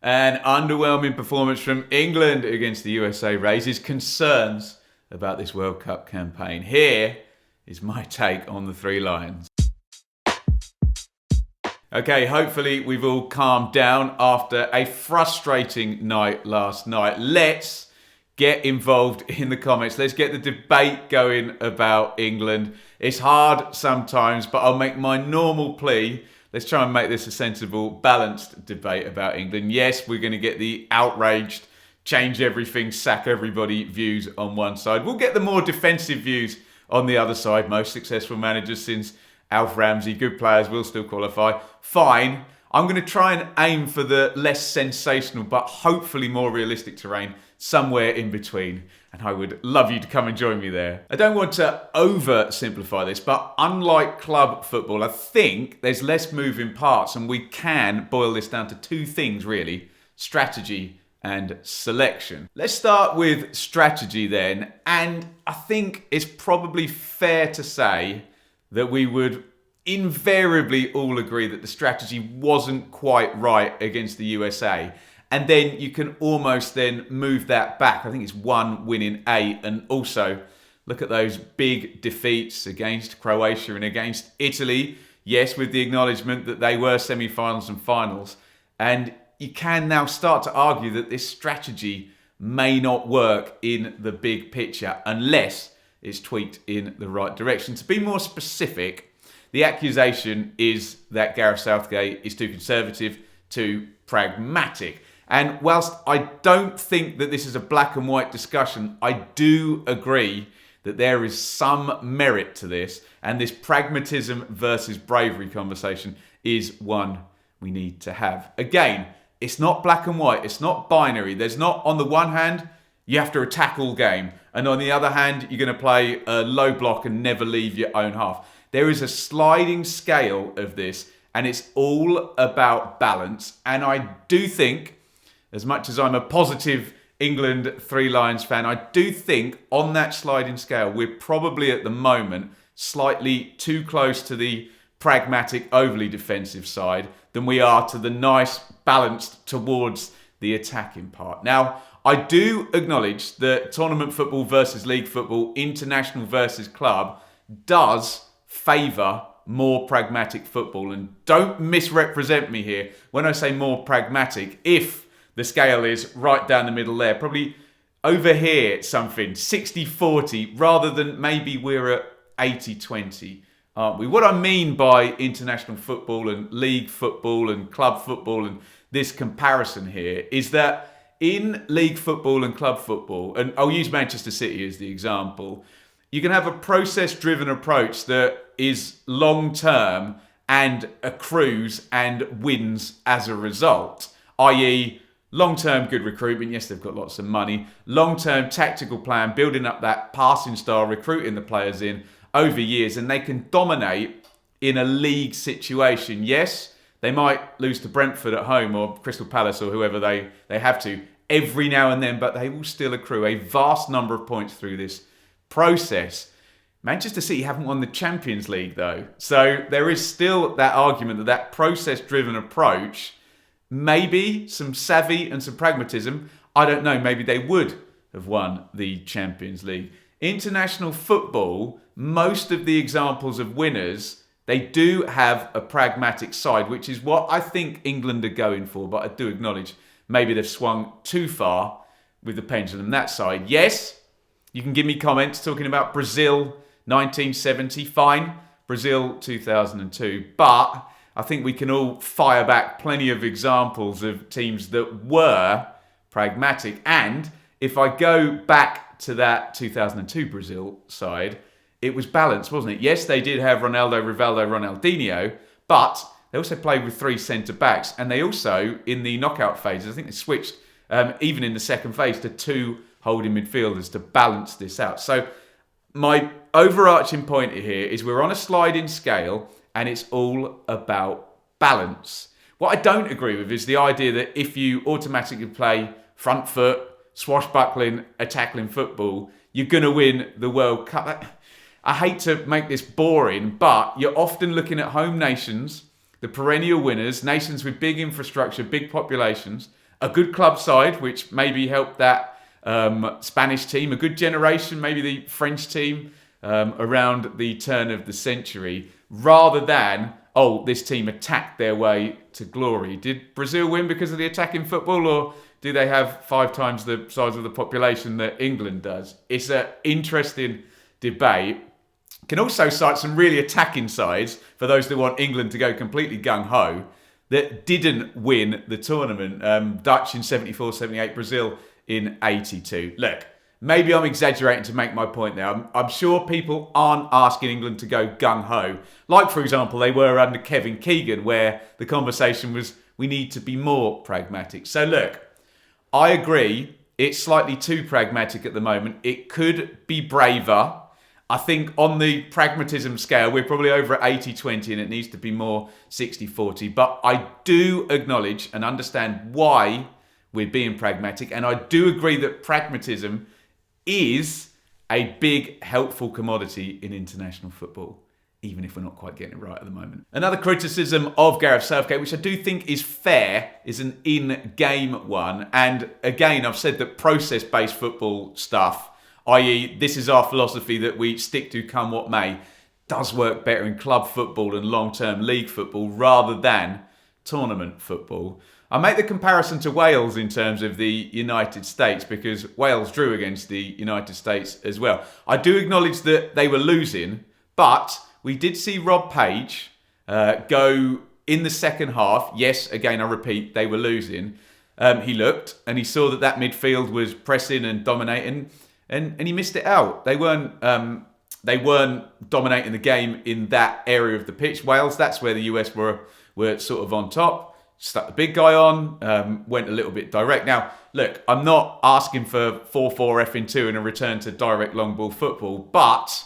An underwhelming performance from England against the USA raises concerns about this World Cup campaign. Here is my take on the Three Lions. Okay, hopefully we've all calmed down after a frustrating night last night. Let's get involved in the comments. Let's get the debate going about England. It's hard sometimes, but I'll make my normal plea. Let's try and make this a sensible, balanced debate about England. Yes, we're going to get the outraged, change everything, sack everybody views on one side. We'll get the more defensive views on the other side. Most successful managers since Alf Ramsey, good players will still qualify. Fine. I'm going to try and aim for the less sensational, but hopefully more realistic terrain, somewhere in between. And I would love you to come and join me there. I don't want to oversimplify this, but unlike club football, I think there's less moving parts and we can boil this down to two things really, strategy and selection. Let's start with strategy then. And I think it's probably fair to say that we would invariably all agree that the strategy wasn't quite right against the USA. And then you can almost then move that back. I think it's 1 win in 8. And also look at those big defeats against Croatia and against Italy. Yes, with the acknowledgement that they were semi-finals and finals. And you can now start to argue that this strategy may not work in the big picture unless it's tweaked in the right direction. To be more specific, the accusation is that Gareth Southgate is too conservative, too pragmatic. And whilst I don't think that this is a black and white discussion, I do agree that there is some merit to this. And this pragmatism versus bravery conversation is one we need to have. Again, it's not black and white. It's not binary. There's not, on the one hand, you have to attack all game. And on the other hand, you're going to play a low block and never leave your own half. There is a sliding scale of this, and it's all about balance. And I do think, as much as I'm a positive England Three Lions fan, I do think on that sliding scale, we're probably at the moment slightly too close to the pragmatic, overly defensive side than we are to the nice, balanced towards the attacking part. Now, I do acknowledge that tournament football versus league football, international versus club, does favour more pragmatic football. And don't misrepresent me here when I say more pragmatic. If the scale is right down the middle there, probably over here something, 60-40, rather than maybe we're at 80-20, aren't we? What I mean by international football and league football and club football and this comparison here is that in league football and club football, and I'll use Manchester City as the example, you can have a process-driven approach that is long-term and accrues and wins as a result, i.e., long-term good recruitment. Yes, they've got lots of money. Long-term tactical plan, building up that passing style, recruiting the players in over years, and they can dominate in a league situation. Yes, they might lose to Brentford at home or Crystal Palace or whoever they have to every now and then, but they will still accrue a vast number of points through this process. Manchester City haven't won the Champions League though. So there is still that argument that that process-driven approach, maybe some savvy and some pragmatism, I don't know, maybe they would have won the Champions League. International football, most of the examples of winners, they do have a pragmatic side, which is what I think England are going for. But I do acknowledge maybe they've swung too far with the pendulum that side. Yes, you can give me comments talking about Brazil 1970, fine. Brazil 2002. But I think we can all fire back plenty of examples of teams that were pragmatic. And if I go back to that 2002 Brazil side, it was balanced, wasn't it? Yes, they did have Ronaldo, Rivaldo, Ronaldinho, but they also played with 3 centre-backs. And they also, in the knockout phases, I think they switched, even in the second phase, to 2 holding midfielders to balance this out. So my overarching point here is we're on a sliding scale and it's all about balance. What I don't agree with is the idea that if you automatically play front foot, swashbuckling, attacking football, you're going to win the World Cup. I hate to make this boring, but you're often looking at home nations, the perennial winners, nations with big infrastructure, big populations, a good club side, which maybe helped that Spanish team, a good generation, maybe the French team around the turn of the century, rather than, oh, this team attacked their way to glory. Did Brazil win because of the attacking football, or do they have 5 times the size of the population that England does? It's an interesting debate. Can also cite some really attacking sides, for those that want England to go completely gung-ho, that didn't win the tournament. Dutch in 74, 78, Brazil in 82. Look, maybe I'm exaggerating to make my point there. I'm sure people aren't asking England to go gung-ho. Like, for example, they were under Kevin Keegan, where the conversation was, we need to be more pragmatic. So look, I agree, it's slightly too pragmatic at the moment. It could be braver. I think on the pragmatism scale, we're probably over at 80-20 and it needs to be more 60-40. But I do acknowledge and understand why we're being pragmatic. And I do agree that pragmatism is a big, helpful commodity in international football, even if we're not quite getting it right at the moment. Another criticism of Gareth Southgate, which I do think is fair, is an in-game one. And again, I've said that process-based football stuff, i.e. this is our philosophy that we stick to come what may, does work better in club football and long-term league football rather than tournament football. I make the comparison to Wales in terms of the United States because Wales drew against the United States as well. I do acknowledge that they were losing, but we did see Rob Page go in the second half. Yes, again, I repeat, they were losing. He looked and he saw that midfield was pressing and dominating. And he missed it out. They weren't dominating the game in that area of the pitch. Wales, that's where the US were sort of on top. Stuck the big guy on, went a little bit direct. Now, look, I'm not asking for 4-4 effing 2 and a return to direct long ball football, but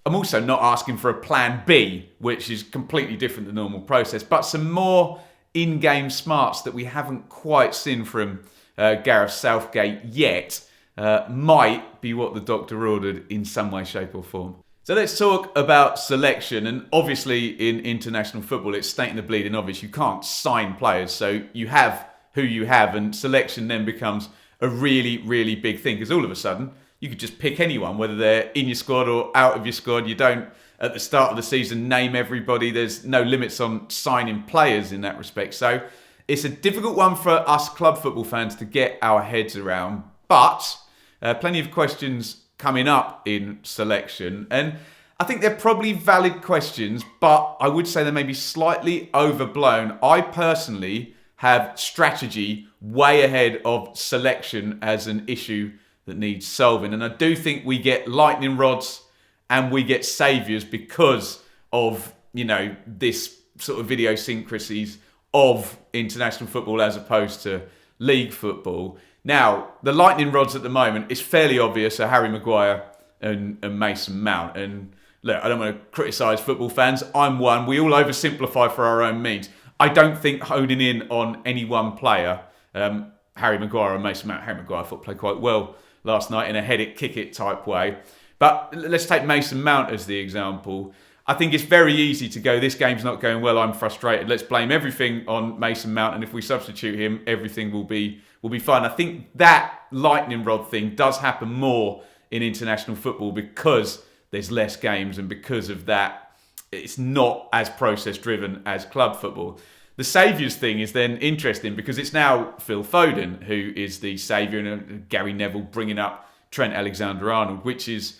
I'm also not asking for a plan B, which is completely different than the normal process, but some more in-game smarts that we haven't quite seen from Gareth Southgate yet. Might be what the doctor ordered in some way, shape or form. So let's talk about selection. And obviously in international football, it's stating the bleeding obvious. You can't sign players. So you have who you have, and selection then becomes a really, really big thing. Because all of a sudden, you could just pick anyone, whether they're in your squad or out of your squad. You don't, at the start of the season, name everybody. There's no limits on signing players in that respect. So it's a difficult one for us club football fans to get our heads around. But plenty of questions coming up in selection. And I think they're probably valid questions, but I would say they may be slightly overblown. I personally have strategy way ahead of selection as an issue that needs solving. And I do think we get lightning rods and we get saviours because of, this sort of idiosyncrasies of international football as opposed to league football. Now, the lightning rods at the moment is fairly obvious are Harry Maguire and Mason Mount. And look, I don't want to criticise football fans. I'm one. We all oversimplify for our own means. I don't think honing in on any one player, Harry Maguire and Mason Mount. Harry Maguire I thought played quite well last night in a head it, kick it type way. But let's take Mason Mount as the example. I think it's very easy to go, this game's not going well, I'm frustrated. Let's blame everything on Mason Mount, and if we substitute him, everything will be fine. I think that lightning rod thing does happen more in international football because there's less games, and because of that, it's not as process-driven as club football. The saviours thing is then interesting because it's now Phil Foden who is the saviour, and Gary Neville bringing up Trent Alexander-Arnold, which is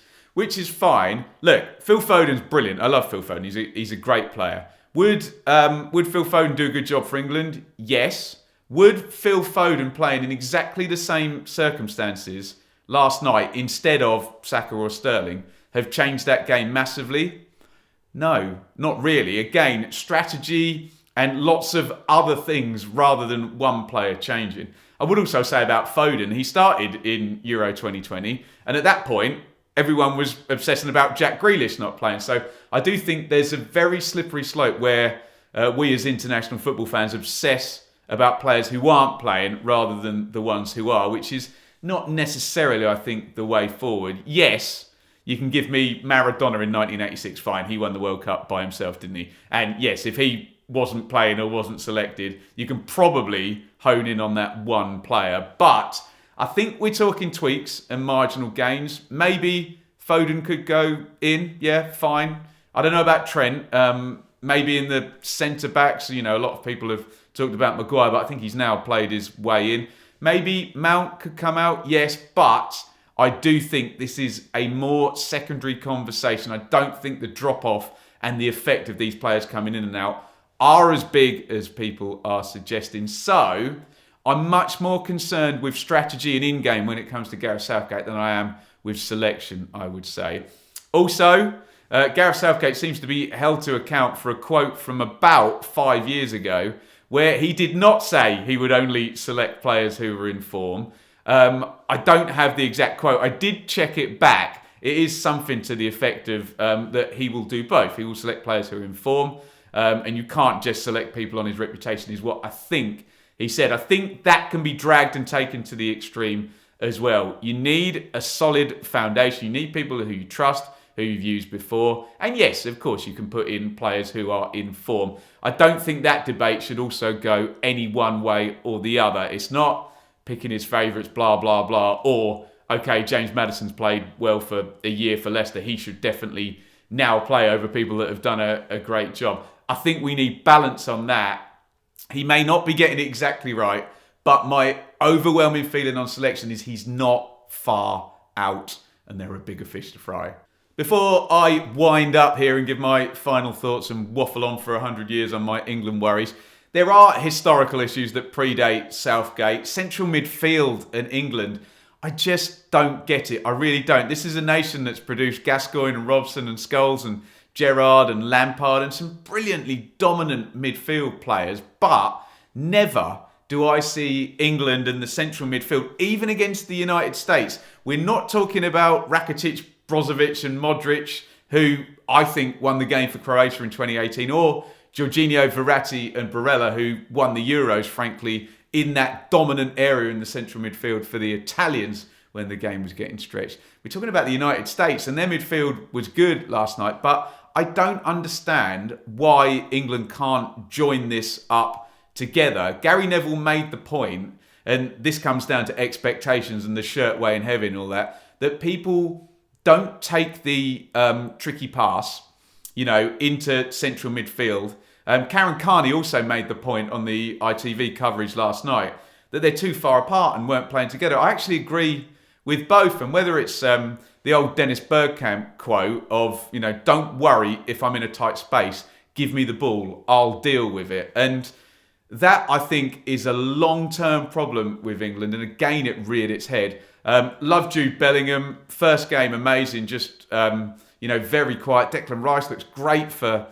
fine. Look, Phil Foden's brilliant. I love Phil Foden. He's a great player. Would Phil Foden do a good job for England? Yes. Would Phil Foden playing in exactly the same circumstances last night instead of Saka or Stirling have changed that game massively? No, not really. Again, strategy and lots of other things rather than one player changing. I would also say about Foden, he started in Euro 2020, and at that point, everyone was obsessing about Jack Grealish not playing. So I do think there's a very slippery slope where we as international football fans obsess about players who aren't playing rather than the ones who are, which is not necessarily, I think, the way forward. Yes, you can give me Maradona in 1986, fine. He won the World Cup by himself, didn't he? And yes, if he wasn't playing or wasn't selected, you can probably hone in on that one player. But I think we're talking tweaks and marginal gains. Maybe Foden could go in. Yeah, fine. I don't know about Trent. Maybe in the centre-backs, a lot of people have talked about Maguire, but I think he's now played his way in. Maybe Mount could come out, yes, but I do think this is a more secondary conversation. I don't think the drop-off and the effect of these players coming in and out are as big as people are suggesting. So I'm much more concerned with strategy and in-game when it comes to Gareth Southgate than I am with selection, I would say. Also, Gareth Southgate seems to be held to account for a quote from about 5 years ago where he did not say he would only select players who were in form. I don't have the exact quote. I did check it back. It is something to the effect of that he will do both. He will select players who are in form, and you can't just select people on his reputation, is what I think he said. I think that can be dragged and taken to the extreme as well. You need a solid foundation. You need people who you trust, who you've used before. And yes, of course, you can put in players who are in form. I don't think that debate should also go any one way or the other. It's not picking his favourites, blah, blah, blah, or, okay, James Maddison's played well for a year for Leicester. He should definitely now play over people that have done a great job. I think we need balance on that. He may not be getting it exactly right, but my overwhelming feeling on selection is he's not far out and there are bigger fish to fry. Before I wind up here and give my final thoughts and waffle on for 100 years on my England worries, there are historical issues that predate Southgate. Central midfield and England, I just don't get it. I really don't. This is a nation that's produced Gascoigne and Robson and Scholes and Gerrard and Lampard and some brilliantly dominant midfield players, but never do I see England and the central midfield, even against the United States. We're not talking about Rakitic, Brozovic and Modric, who I think won the game for Croatia in 2018, or Jorginho, Verratti and Barella, who won the Euros, frankly, in that dominant area in the central midfield for the Italians when the game was getting stretched. We're talking about the United States, and their midfield was good last night, but I don't understand why England can't join this up together. Gary Neville made the point, and this comes down to expectations and the shirt weighing heavy and all that people don't take the tricky pass, into central midfield. Karen Carney also made the point on the ITV coverage last night that they're too far apart and weren't playing together. I actually agree with both, and whether it's the old Dennis Bergkamp quote of, don't worry if I'm in a tight space, give me the ball, I'll deal with it. And that, I think, is a long-term problem with England, and again, it reared its head. Love Jude Bellingham, first game amazing, just very quiet. Declan Rice looks great for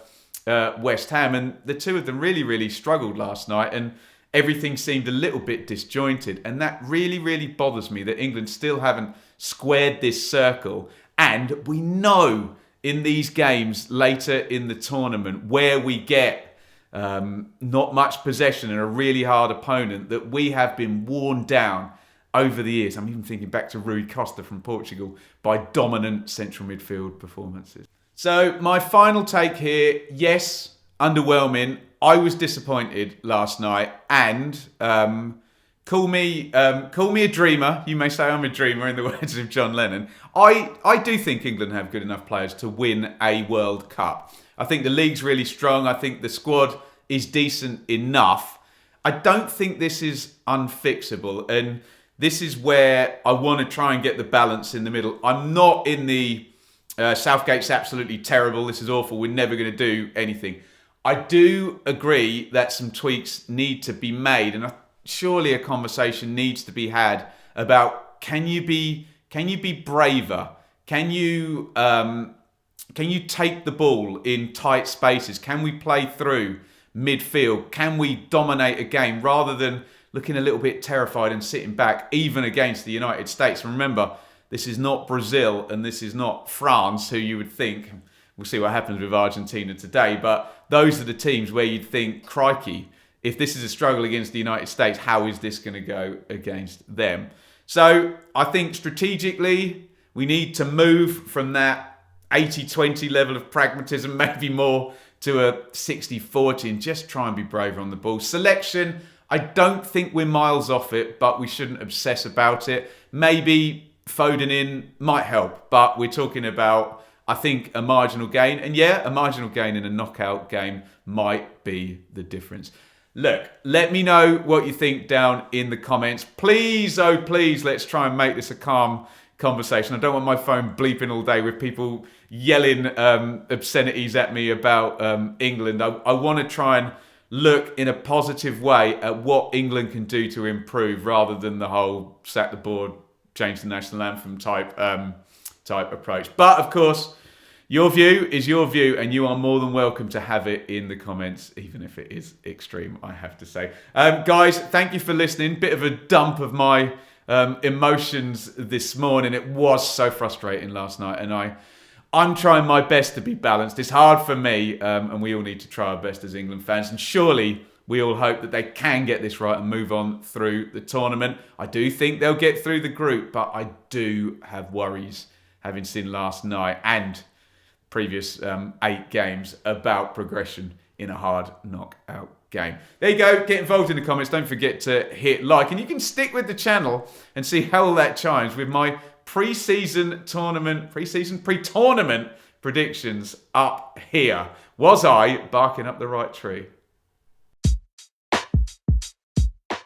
West Ham, and the two of them really, really struggled last night, and everything seemed a little bit disjointed, and that really, really bothers me that England still haven't squared this circle. And we know in these games later in the tournament where we get not much possession and a really hard opponent that we have been worn down over the years. I'm even thinking back to Rui Costa from Portugal, by dominant central midfield performances. So my final take here, yes, underwhelming. I was disappointed last night, and call me a dreamer. You may say I'm a dreamer in the words of John Lennon. I do think England have good enough players to win a World Cup. I think the league's really strong. I think the squad is decent enough. I don't think this is unfixable, and this is where I want to try and get the balance in the middle. I'm not in the Southgate's absolutely terrible, this is awful, we're never going to do anything. I do agree that some tweaks need to be made, and surely a conversation needs to be had about can you be braver? Can you take the ball in tight spaces? Can we play through midfield? Can we dominate a game rather than looking a little bit terrified and sitting back, even against the United States? And remember, this is not Brazil and this is not France, who you would think, we'll see what happens with Argentina today, but those are the teams where you'd think, crikey, if this is a struggle against the United States, how is this going to go against them? So I think strategically, we need to move from that 80-20 level of pragmatism, maybe more to a 60-40 and just try and be braver on the ball. Selection, I don't think we're miles off it, but we shouldn't obsess about it. Maybe Foden in might help, but we're talking about, I think, a marginal gain. And yeah, a marginal gain in a knockout game might be the difference. Look, let me know what you think down in the comments. Please, oh please, let's try and make this a calm conversation. I don't want my phone bleeping all day with people yelling obscenities at me about England. I want to try and look in a positive way at what England can do to improve, rather than the whole sack the board, change the national anthem type approach. But of course, your view is your view, and you are more than welcome to have it in the comments, even if it is extreme, I have to say. Guys, thank you for listening. Bit of a dump of my emotions this morning. It was so frustrating last night, and I'm trying my best to be balanced. It's hard for me, and we all need to try our best as England fans. And surely we all hope that they can get this right and move on through the tournament. I do think they'll get through the group, but I do have worries, having seen last night and previous 8 games, about progression in a hard knockout game. There you go. Get involved in the comments. Don't forget to hit like. And you can stick with the channel and see how all that chimes with my pre-tournament predictions up here. Was I barking up the right tree?